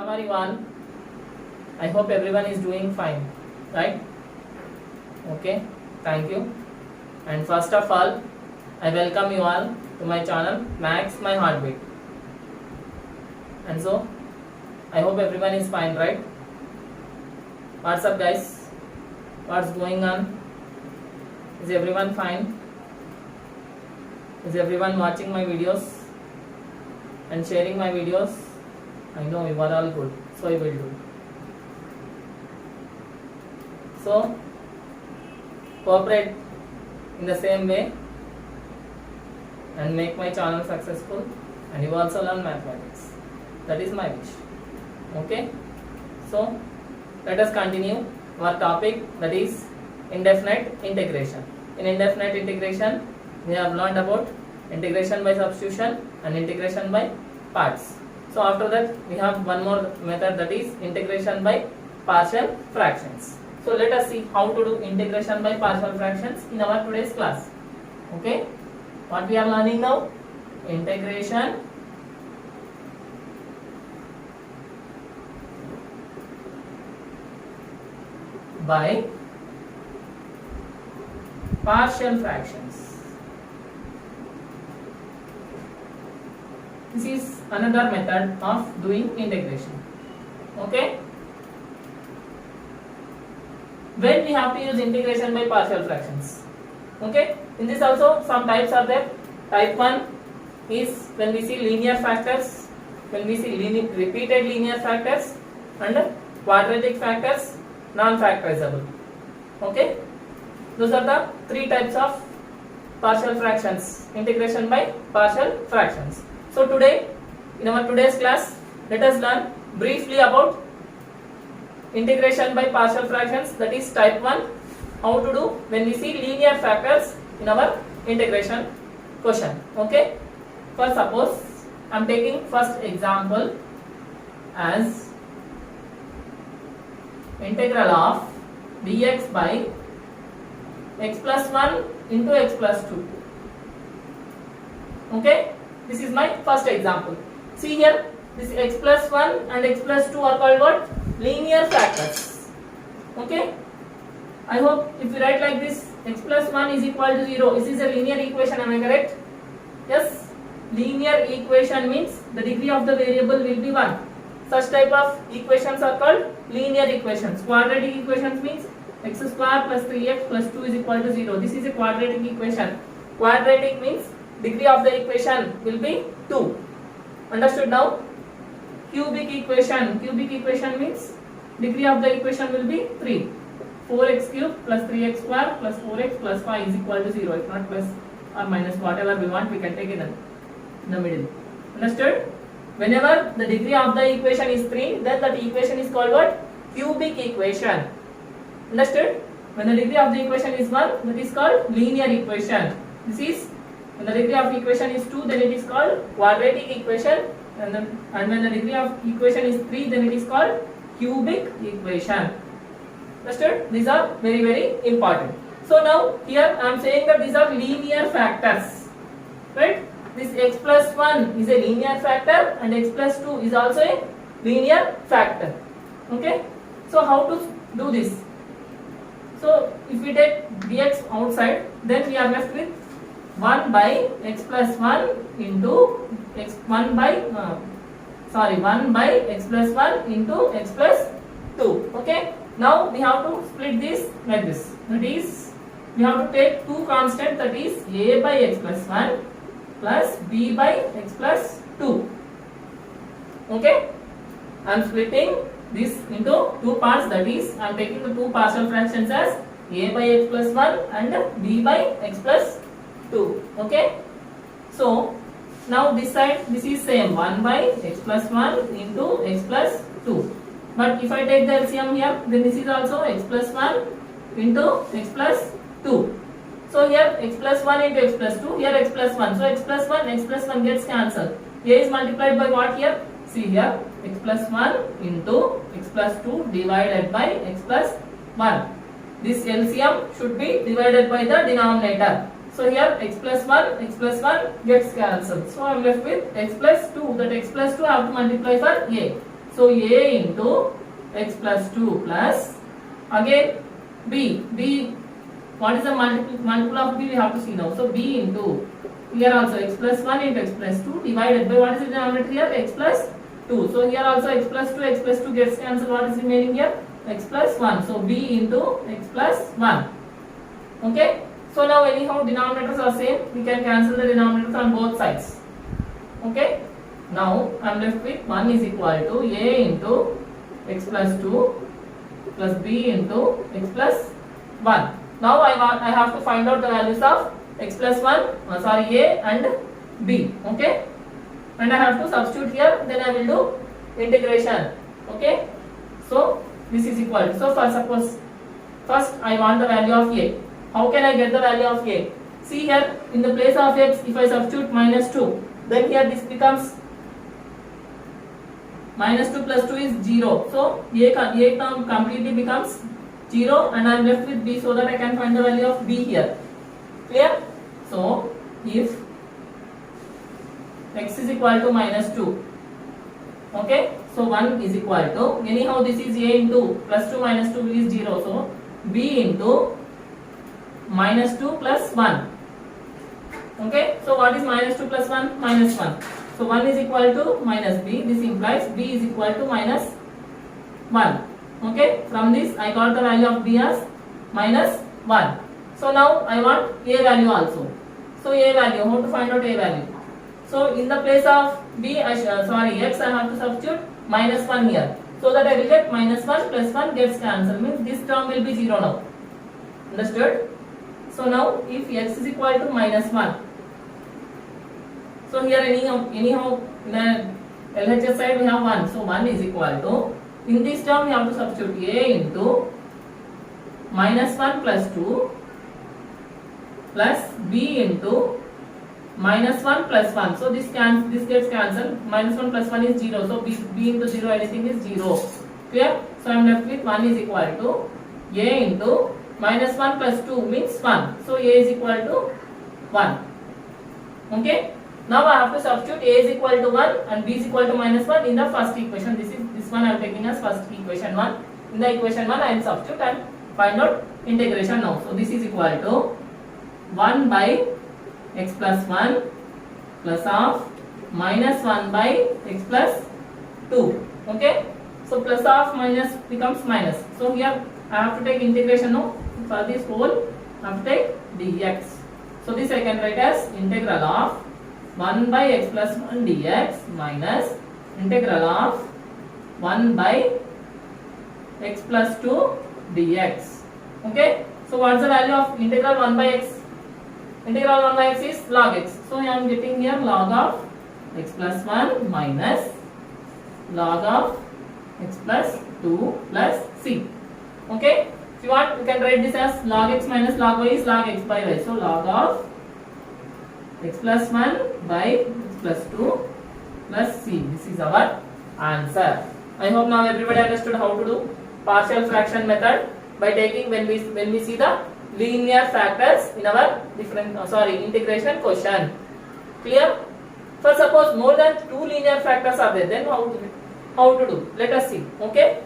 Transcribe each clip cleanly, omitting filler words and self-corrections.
everyone. I hope everyone is doing fine, right? Okay, thank you. And first of all, I welcome you all to my channel Max My Heartbeat. And so, I hope everyone is fine, right? What's up, guys? What's going on? Is everyone fine? Is everyone watching my videos and sharing my videos? I know you are all good, so I will do. So, cooperate in the same way and make my channel successful, and you also learn mathematics. That is my wish. Okay? So, let us continue our topic, that is indefinite integration. In indefinite integration, we have learned about integration by substitution and integration by parts. So after that, we have one more method, that is integration by partial fractions. So let us see how to do integration by partial fractions in our today's class. Okay, what we are learning now? Integration by partial fractions. This is another method of doing integration. Okay, when we have to use integration by partial fractions. Okay, in this also some types are there. Type 1 is when we see linear factors, when we see repeated linear factors, and quadratic factors, non-factorizable. Okay, those are the three types of partial fractions, integration by partial fractions. So today, in our today's class, let us learn briefly about integration by partial fractions, that is type 1, how to do when we see linear factors in our integration question. Okay, for suppose I am taking first example as integral of dx by x plus 1 into x plus 2. Okay, this is my first example. See here, this x plus 1 and x plus 2 are called what? Linear factors. Okay, I hope if you write like this, x plus 1 is equal to 0, this is a linear equation, am I correct? Yes, linear equation means the degree of the variable will be 1. Such type of equations are called linear equations. Quadratic equations means x square plus 3x plus 2 is equal to 0. This is a quadratic equation. Quadratic means degree of the equation will be 2. Understood now? Cubic equation means degree of the equation will be 3. 4x cube plus 3x square plus 4x plus 5 is equal to 0. If not plus or minus, whatever we want, we can take it in the middle. Understood? Whenever the degree of the equation is 3, then that equation is called what? Cubic equation. Understood? When the degree of the equation is 1, that is called linear equation. This is when the degree of equation is 2, then it is called quadratic equation, and when the degree of equation is 3, then it is called cubic equation. Understood? These are very, very important. So now here I am saying that these are linear factors, right? This x plus 1 is a linear factor and x plus 2 is also a linear factor. Okay, so how to do this? So if we take dx outside, then we are left with 1 by x plus 1 into one by x plus 1 into x plus 2. Okay, now we have to split this like this. That is, we have to take two constants, that is a by x plus 1 plus b by x plus 2. Okay, I am splitting this into two parts, that is I am taking the two partial fractions as a by x plus 1 and b by x plus 2. Okay, so now this side, this is same, 1 by x plus 1 into x plus 2. But if I take the LCM here, then this is also x plus 1 into x plus 2. So here x plus 1 into x plus 2, here x plus 1. So x plus 1 gets cancelled. A is multiplied by what here? See here, x plus 1 into x plus 2 divided by x plus 1. This LCM should be divided by the denominator. So here x plus 1 gets cancelled. So I am left with x plus 2. That x plus 2 I have to multiply for a. So a into x plus 2 plus again b. What is the multiple of b? We have to see now. So b into here also x plus 1 into x plus 2 divided by what is the denominator here? X plus 2. So here also x plus 2 gets cancelled. What is remaining here? X plus 1. So b into x plus 1. Okay. So now anyhow denominators are same. We can cancel the denominators on both sides. Okay. Now I am left with 1 is equal to a into x plus 2 plus b into x plus 1. Now I have to find out the values of x plus 1, a and b. Okay. And I have to substitute here. Then I will do integration. Okay. So this is equal to, so first I want the value of a. How can I get the value of a? See here, in the place of x, if I substitute minus 2, then here this becomes minus 2 plus 2 is 0. So a term completely becomes 0 and I am left with b, so that I can find the value of b here. Clear? So if x is equal to minus 2, okay, so 1 is equal to, anyhow this is a into plus 2 minus 2 is 0, so b into minus 2 plus 1. Okay, so what is minus 2 plus 1? Minus 1. So 1 is equal to minus b. This implies b is equal to minus 1. Okay, from this I got the value of b as minus 1. So now I want a value also. So a value, how to find out a value? So in the place of b, x, I have to substitute minus 1 here. So that I will get minus 1 plus 1 gets cancelled. Means this term will be 0 now. Understood? So now if x is equal to minus 1. So here anyhow in the LHS side we have 1. So 1 is equal to, in this term we have to substitute a into minus 1 plus 2 plus b into minus 1 plus 1. So this gets cancelled. Minus 1 plus 1 is 0. So b into 0 anything is 0. Clear? So I am left with 1 is equal to a into minus 1 plus 2 means 1. So a is equal to 1. Okay. Now I have to substitute a is equal to 1 and b is equal to minus 1 in the first equation. This one I am taking as first equation 1. In the equation 1 I am substitute and find out integration now. So this is equal to 1 by x plus 1 plus of minus 1 by x plus 2. Okay. So plus of minus becomes minus. So here I have to take integration now. For this whole I have to take dx. So this I can write as integral of 1 by x plus 1 dx minus integral of 1 by x plus 2 dx. Okay. So what is the value of integral 1 by x? Integral 1 by x is log x. So I am getting here log of x plus 1 minus log of x plus 2 plus c. Okay. If you want, you can write this as log x minus log y is log x by y. So log of x plus 1 by x plus 2 plus c. This is our answer. I hope now everybody understood how to do partial fraction method by taking when we see the linear factors in our integration question. Clear? For suppose more than 2 linear factors are there, then how to do? Let us see. Okay.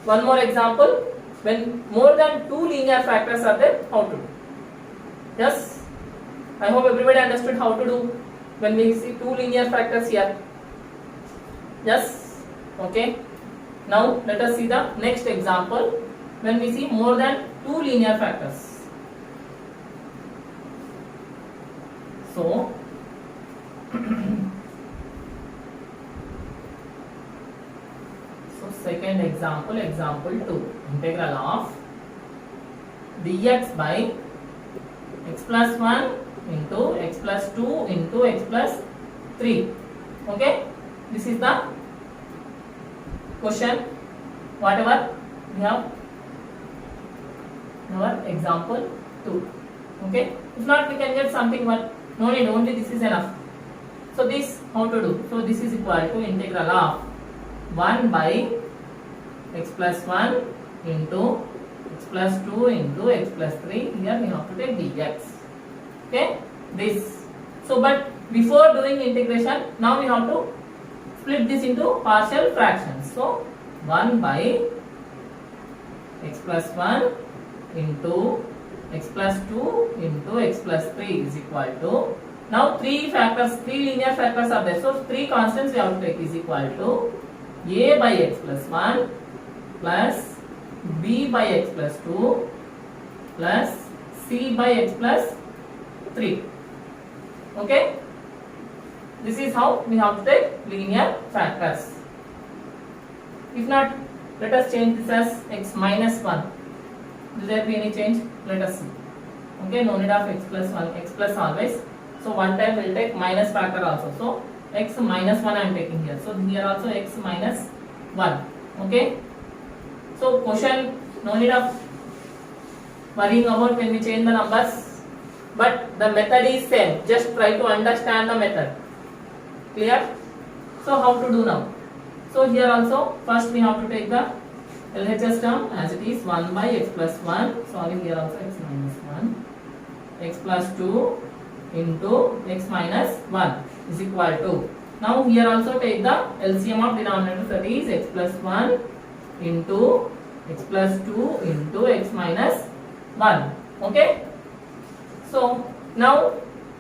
One more example. When more than 2 linear factors are there, how to do? Yes. I hope everybody understood how to do when we see 2 linear factors here. Yes. Okay. Now let us see the next example when we see more than 2 linear factors. So second example, example 2, integral of dx by x plus 1 into x plus 2 into x plus 3. Okay, this is the question. Whatever we have in our example 2. Okay, if not we can get something, but no need, only this is enough. So this how to do? So this is equal to integral of 1 by x plus 1 into x plus 2 into x plus 3. Here we have to take dx. Okay, this. So but before doing integration, now we have to split this into partial fractions. So 1 by x plus 1 into x plus 2 into x plus 3 is equal to, now three linear factors are there, so three constants we have to take, is equal to a by x plus 1 plus b by x plus 2 plus c by x plus 3. Okay, this is how we have to take linear factors. If not, let us change this as x minus 1. Will there be any change? Let us see. Okay, no need of x plus 1, x plus always. So one time we will take minus factor also. So x minus 1 I am taking here. So here also x minus 1. Okay. So question, no need of worrying about when we change the numbers. But the method is same. Just try to understand the method. Clear? So how to do now? So here also first we have to take the LHS term as it is 1 by x plus 1. Sorry, here also x minus 1. X plus 2 into x minus 1 is equal to. Now here also take the LCM of denominator, that is x plus 1 into x plus 2 into x minus 1. Okay. So now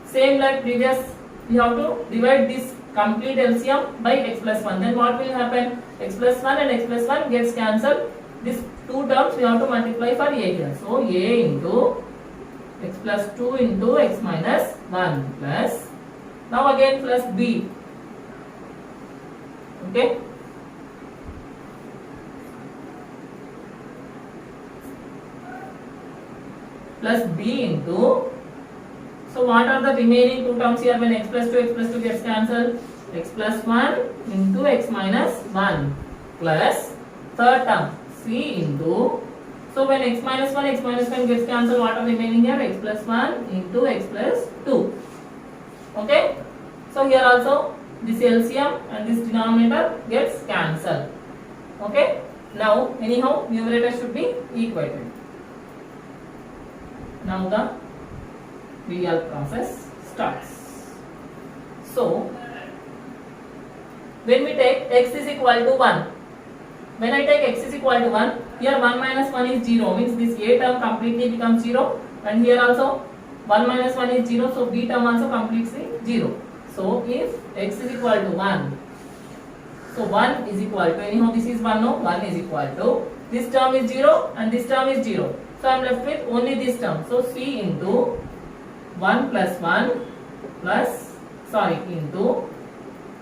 same like previous, we have to divide this complete LCM by x plus 1. Then what will happen? X plus 1 and x plus 1 gets cancelled. These two terms we have to multiply for a here. So a into x plus 2 into x minus 1 plus, now again plus b. Okay. Plus b into, so what are the remaining two terms here when x plus 2 gets cancelled? X plus 1 into x minus 1 plus third term c into, so when x minus 1 gets cancelled, what are remaining here? X plus 1 into x plus 2. Okay. So here also this LCM and this denominator gets cancelled. Okay. Now anyhow numerator should be equated. Now the real process starts. So when we take x is equal to 1, when I take x is equal to 1, here 1 minus 1 is 0, means this a term completely becomes 0, and here also 1 minus 1 is 0, so b term also completely 0. So if x is equal to 1, so 1 is equal to, anyhow this is 1, no, 1 is equal to, this term is 0 and this term is 0. So I am left with only this term. So c into 1 plus 1 plus, sorry, into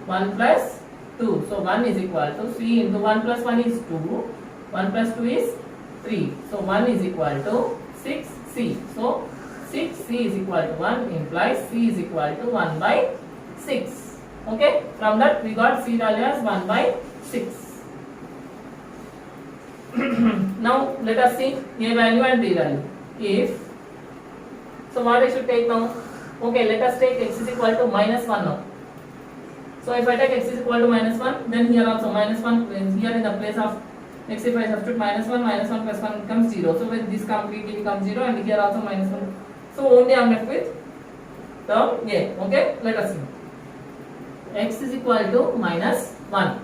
1 plus 2. So 1 is equal to c into 1 plus 1 is 2, 1 plus 2 is 3. So 1 is equal to 6c. So 6c is equal to 1 implies c is equal to 1 by 6. Okay. From that we got c value as 1 by 6. Now let us see a value and b value. If, so what I should take now? Okay, let us take x is equal to minus 1 now. So if I take x is equal to minus 1, then here also minus 1, here in the place of x, if I substitute minus 1 plus 1 becomes 0. So when this completely becomes 0 and here also minus 1. So only I am left with term a. Okay, let us see. X is equal to minus 1.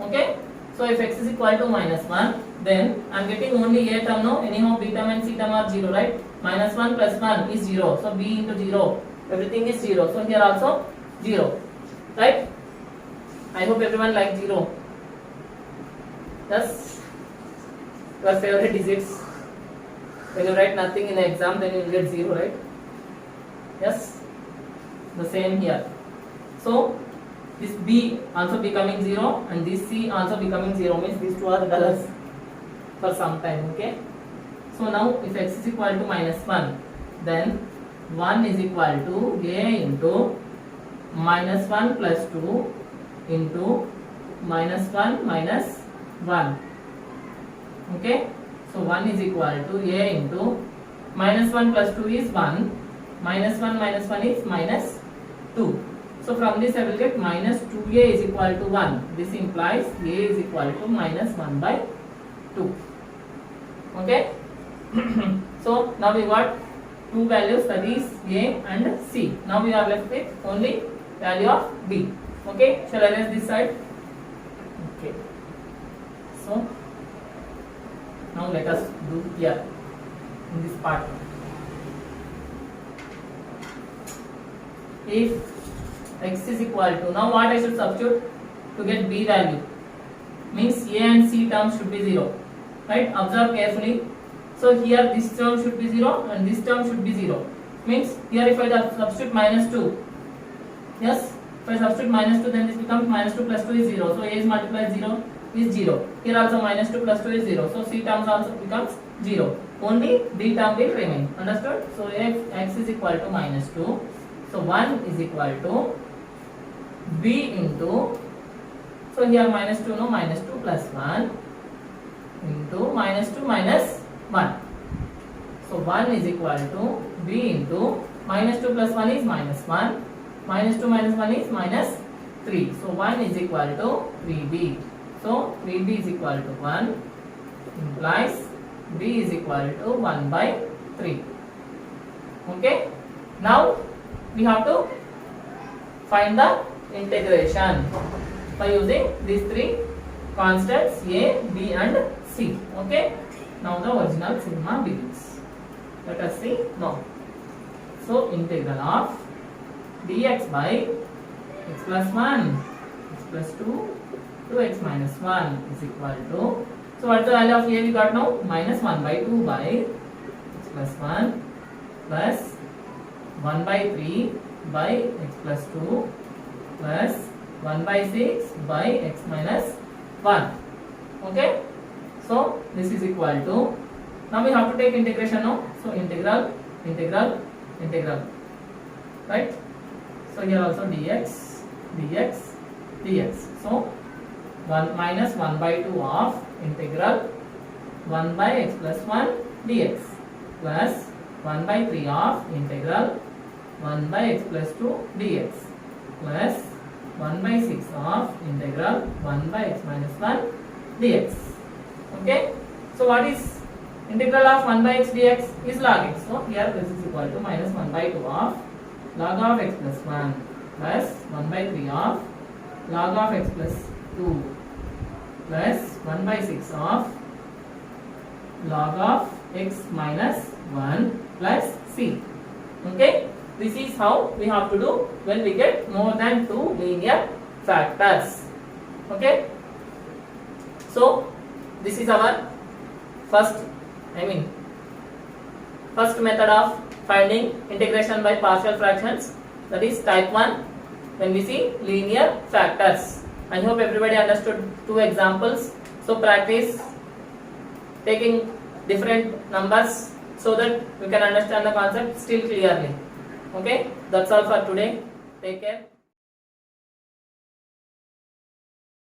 Okay, so if x is equal to minus 1, then I am getting only a term now. Anyhow b term and c term are 0, right? Minus 1 plus 1 is 0. So b into 0, everything is 0. So here also 0. Right? I hope everyone likes 0. Yes? Your favorite digits. When you write nothing in the exam, then you will get 0, right? Yes? The same here. So this b also becoming 0 and this c also becoming 0, means these two are colors for some time. Okay? So now if x is equal to minus 1, then 1 is equal to a into minus 1 plus 2 into minus 1 minus 1. Okay. So 1 is equal to a into minus 1 plus 2 is 1, minus 1 is minus 2. So from this I will get minus 2a is equal to 1. This implies a is equal to minus 1 by 2. Okay. So now we got two values, that is a and c. Now we are left with only value of b. Okay, shall I erase this side? Okay. So now let us do here in this part. If x is equal to, now what I should substitute to get b value? Means a and c terms should be 0. Right? Observe carefully. So here this term should be 0 and this term should be 0. Means here if I substitute minus 2. Yes? If I substitute minus 2, then this becomes minus 2 plus 2 is 0. So a is multiplied 0 is 0. Here also minus 2 plus 2 is 0. So c terms also becomes 0. Only d term will remain. Understood? So if x is equal to minus 2. So 1 is equal to b into, so here minus 2, no, minus 2 plus 1 into minus 2 minus 1. So 1 is equal to b into minus 2 plus 1 is minus 1. Minus 2 minus 1 is minus 3. So 1 is equal to 3b. So 3b is equal to 1 implies b is equal to 1 by 3. Okay. Now we have to find the integration by using these three constants a, b and c. Okay. Now the original cinema begins. Let us see now. So integral of dx by x plus 1 x plus 2 to x minus 1 is equal to, so what is the value of a we got now? Minus 1 by 2 by x plus 1 plus 1 by 3 by x plus 2 plus 1 by 6 by x minus 1. Okay. So this is equal to, now we have to take integration now. So integral, integral, integral. Right. So here also dx, dx, dx. So 1 minus 1 by 2 of integral 1 by x plus 1 dx plus 1 by 3 of integral 1 by x plus 2 dx plus 1 by 6 of integral 1 by x minus 1 dx. Okay. So what is integral of 1 by x dx is log x. So here this is equal to minus 1 by 2 of log of x plus 1 plus 1 by 3 of log of x plus 2 plus 1 by 6 of log of x minus 1 plus c. Okay. This is how we have to do when we get more than 2 linear factors. Okay. So this is our first method of finding integration by partial fractions, that is type 1 when we see linear factors. I hope everybody understood 2 examples. So practice taking different numbers so that we can understand the concept still clearly. Okay, that's all for today. Take care.